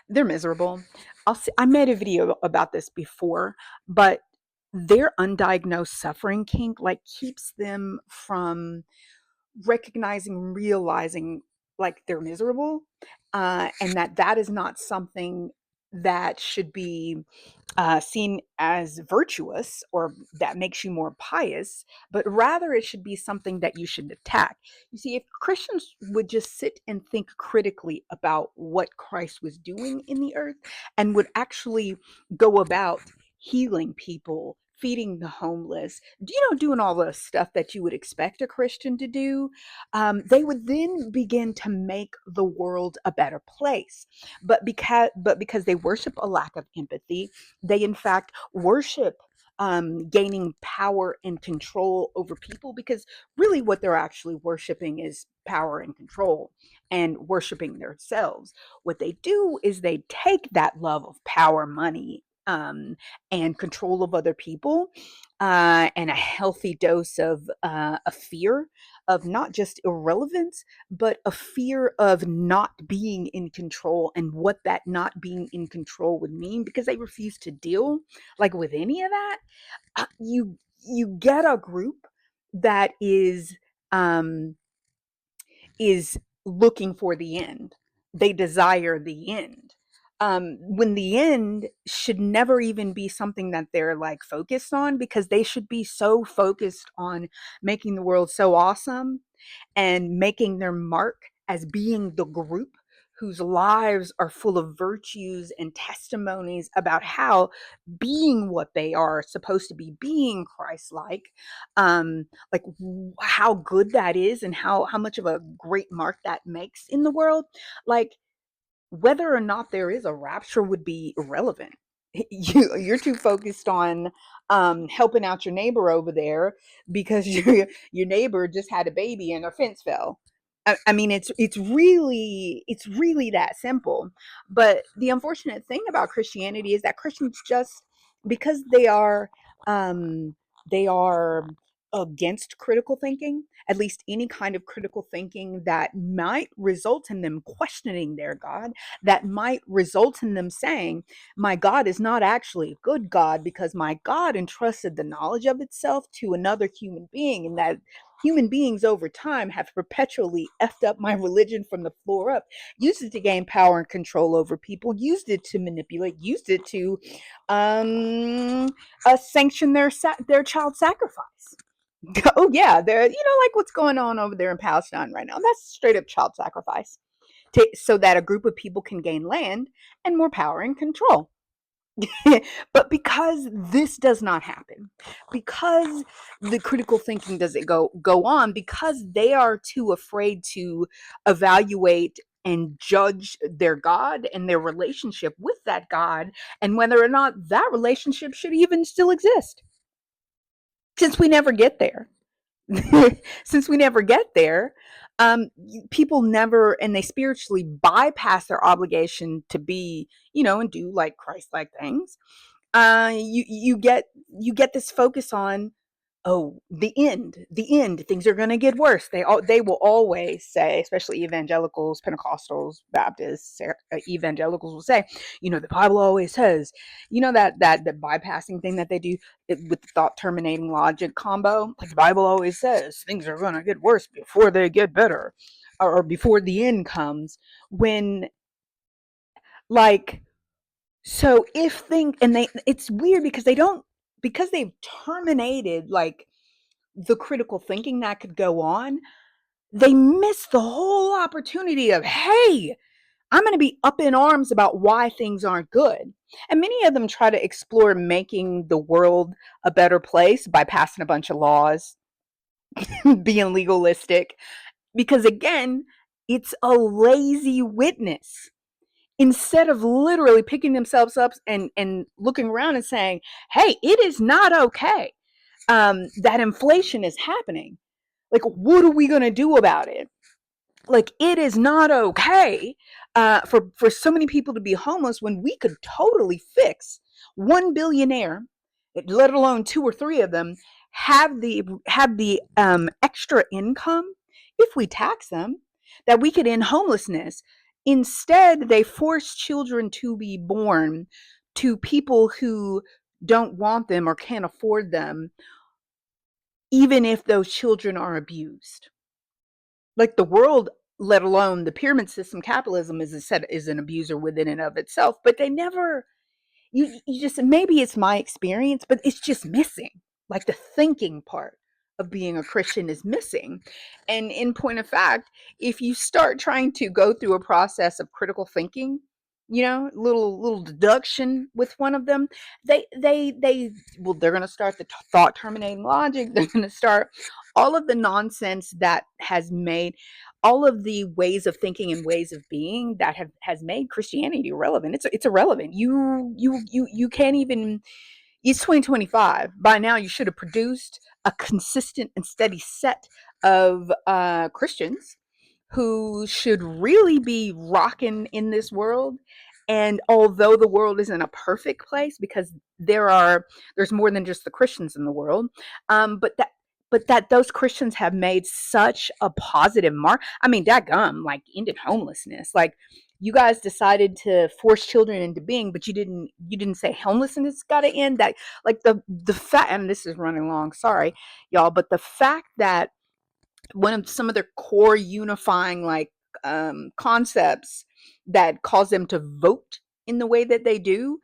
They're miserable. I made a video about this before, but their undiagnosed suffering kink like keeps them from recognizing, realizing like they're miserable, and that is not something that should be seen as virtuous or that makes you more pious, but rather it should be something that you should attack. You see, if Christians would just sit and think critically about what Christ was doing in the earth and would actually go about healing people, feeding the homeless, doing all the stuff that you would expect a Christian to do, they would then begin to make the world a better place. But because they worship a lack of empathy, they, in fact, worship gaining power and control over people, because really what they're actually worshiping is power and control and worshiping themselves. What they do is they take that love of power, money, and control of other people, and a healthy dose of a fear of not just irrelevance, but a fear of not being in control and what that not being in control would mean, because they refuse to deal like with any of that. You get a group that um is looking for the end. They desire the end. When the end should never even be something that they're like focused on, because they should be so focused on making the world so awesome and making their mark as being the group whose lives are full of virtues and testimonies about how being what they are supposed to be, being Christ-like, like how good that is and how much of a great mark that makes in the world. Like, whether or not there is a rapture would be irrelevant. You're too focused on helping out your neighbor over there because your neighbor just had a baby and a fence fell. I mean, it's really that simple. But the unfortunate thing about Christianity is that Christians just, because they are against critical thinking, at least any kind of critical thinking that might result in them questioning their God, that might result in them saying, my God is not actually a good God, because my God entrusted the knowledge of itself to another human being, and that human beings over time have perpetually effed up my religion from the floor up, used it to gain power and control over people, used it to manipulate, used it to sanction their child sacrifice. Oh yeah, they're, like what's going on over there in Palestine right now. That's straight up child sacrifice, so that a group of people can gain land and more power and control. But because this does not happen, because the critical thinking doesn't go on, because they are too afraid to evaluate and judge their God and their relationship with that God, and whether or not that relationship should even still exist, since we never get there. Since we never get there, people never, and they spiritually bypass their obligation to be, and do like Christ-like things. You get this focus on, oh, the end, things are going to get worse. They will always say, especially evangelicals, Pentecostals, Baptists, evangelicals will say, the Bible always says, that bypassing thing that they do, with the thought terminating logic combo. Like, the Bible always says things are going to get worse before they get better, or before the end comes. When, like, so if thing and they it's weird because they've terminated like the critical thinking that could go on. They miss the whole opportunity of, hey, I'm going to be up in arms about why things aren't good. And many of them try to explore making the world a better place by passing a bunch of laws, being legalistic, because again, it's a lazy witness. Instead of literally picking themselves up and looking around and saying, hey, it is not okay that inflation is happening. Like, what are we going to do about it? Like, it is not okay for so many people to be homeless, when we could totally fix one billionaire, let alone two or three of them, have the extra income, if we tax them, that we could end homelessness Instead, they force children to be born to people who don't want them or can't afford them, even if those children are abused. Like the world, let alone the pyramid system, capitalism is an abuser within and of itself, but they never, you just, maybe it's my experience, but it's just missing. Like the thinking part of being a Christian is missing. And in point of fact, if you start trying to go through a process of critical thinking, little deduction with one of them, they well, they're going to start the thought terminating logic. They're going to start all of the nonsense that has made all of the ways of thinking and ways of being that has made Christianity irrelevant. It's irrelevant. You can't even. It's 2025. By now, you should have produced a consistent and steady set of Christians who should really be rocking in this world. And although the world isn't a perfect place, because there's more than just the Christians in the world, but that those Christians have made such a positive mark. I mean, dadgum, like ended homelessness. Like you guys decided to force children into being, but you didn't say homelessness got to end. That like the fact, and this is running long, sorry, y'all, but the fact that one of some of their core unifying like concepts that cause them to vote in the way that they do,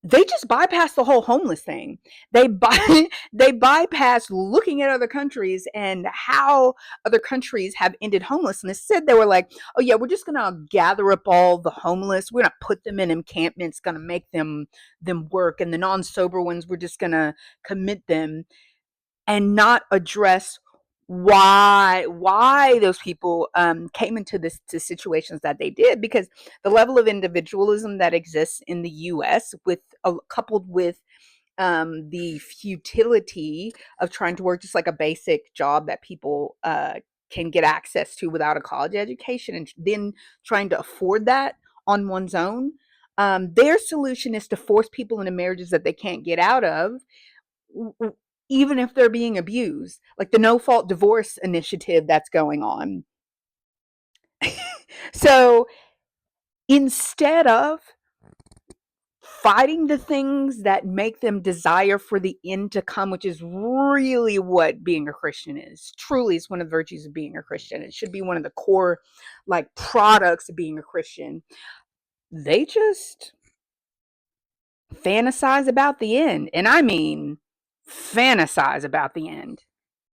they just bypass the whole homeless thing. They bypass looking at other countries and how other countries have ended homelessness. Said they were like, oh yeah, we're just gonna gather up all the homeless, we're gonna put them in encampments, gonna make them work, and the non-sober ones, we're just gonna commit them, and not address why those people came into this to situations that they did, because the level of individualism that exists in the US with coupled with the futility of trying to work just like a basic job that people can get access to without a college education, and then trying to afford that on one's own. Their solution is to force people into marriages that they can't get out of, even if they're being abused, like the no fault divorce initiative that's going on. So instead of fighting the things that make them desire for the end to come, which is really what being a Christian is, truly is one of the virtues of being a Christian. It should be one of the core like products of being a Christian. They just fantasize about the end. And I mean, fantasize about the end.